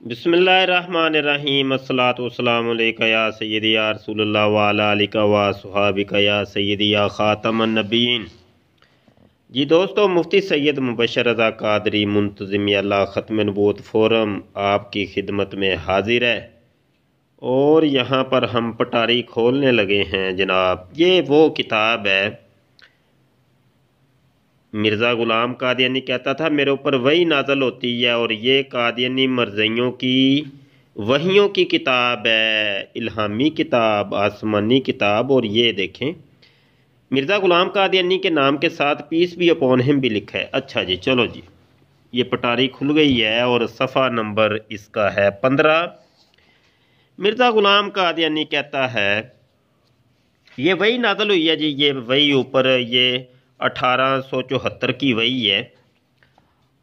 बिस्मिल्लाहिर्रहमानिर्रहीम अस्सलातु वस्सलामु अलैका या सय्यदी या रसूलल्लाह व अला आलिका व सुहाबिका या सय्यदी या खातमन नबीयीन। जी दोस्तों, मुफ्ती सैयद मुबशर रज़ा कादरी मुंतज़िम अल्लाह ख़त्म नबूवत फ़ोरम आपकी खिदमत में हाजिर है और यहाँ पर हम पटारी खोलने लगे हैं जनाब। ये वो किताब है, मिर्ज़ा ग़ुलाम कादियानी कहता था मेरे ऊपर वही नाज़ल होती है और ये कादियानी मरज़इयों की वहियों की किताब है, इल्हामी किताब, आसमानी किताब। और ये देखें, मिर्ज़ा ग़ुलाम कादियानी के नाम के साथ पीस भी अपॉन हिम भी लिखा है। अच्छा जी, चलो जी, ये पटारी खुल गई है और सफ़ा नंबर इसका है 15। मिर्ज़ा ग़ुलाम कादियानी कहता है ये वही नाज़ल हुई है जी, ये वही ऊपर ये 1874 की वही है।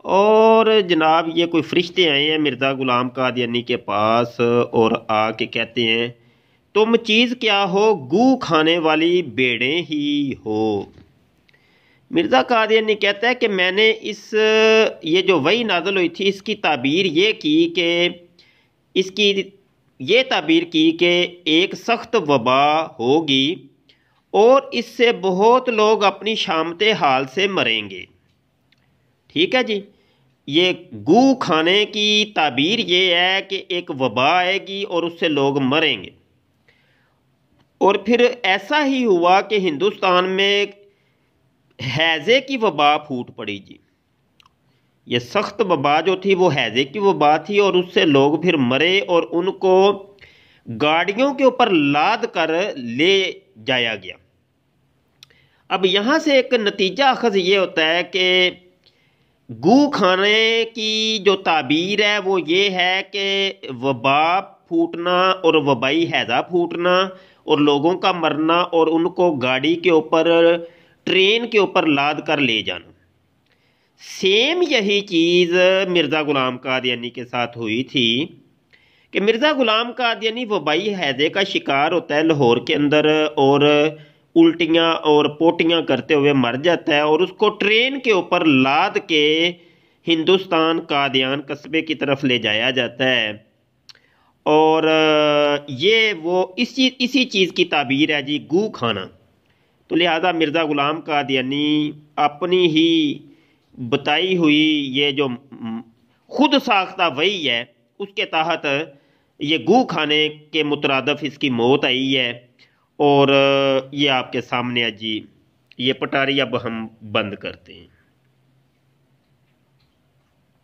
और जनाब ये कोई फरिश्ते आए हैं मिर्ज़ा ग़ुलाम कादियानी के पास और आके कहते हैं तुम चीज़ क्या हो, गू खाने वाली बेड़ें ही हो। मिर्ज़ा कादियानी कहता है कि मैंने ये जो वही नाज़ल हुई थी इसकी ताबीर ये की कि इसकी ये ताबीर की कि एक सख्त वबा होगी और इससे बहुत लोग अपनी शामते हाल से मरेंगे। ठीक है जी, ये गू खाने की ताबीर ये है कि एक वबा आएगी और उससे लोग मरेंगे। और फिर ऐसा ही हुआ कि हिंदुस्तान में हैज़े की वबा फूट पड़ी जी। ये सख्त वबा जो थी वो हैज़े की वबा थी और उससे लोग फिर मरे और उनको गाड़ियों के ऊपर लाद कर ले जाया गया। अब यहाँ से एक नतीजा अखज़ ये होता है कि गू खाने की जो ताबीर है वो ये है कि वबा फूटना और वबाई हैज़ा फूटना और लोगों का मरना और उनको गाड़ी के ऊपर, ट्रेन के ऊपर लाद कर ले जाना। सेम यही चीज़ मिर्ज़ा ग़ुलाम कादियानी के साथ हुई थी कि मिर्ज़ा ग़ुलाम कादियानी वबाई हैज़े का शिकार होता है लाहौर के अंदर और उल्टियाँ और पोटियाँ करते हुए मर जाता है और उसको ट्रेन के ऊपर लाद के हिंदुस्तान कादियान कस्बे की तरफ ले जाया जाता है। और ये वो इसी चीज़ की ताबीर है जी, गू खाना। तो लिहाजा मिर्ज़ा ग़ुलाम कादियानी अपनी ही बताई हुई ये जो खुद साख्ता वही है उसके तहत ये गू खाने के मुतरादफ इसकी मौत आई है। और ये आपके सामने है जी, ये पटारी अब हम बंद करते हैं।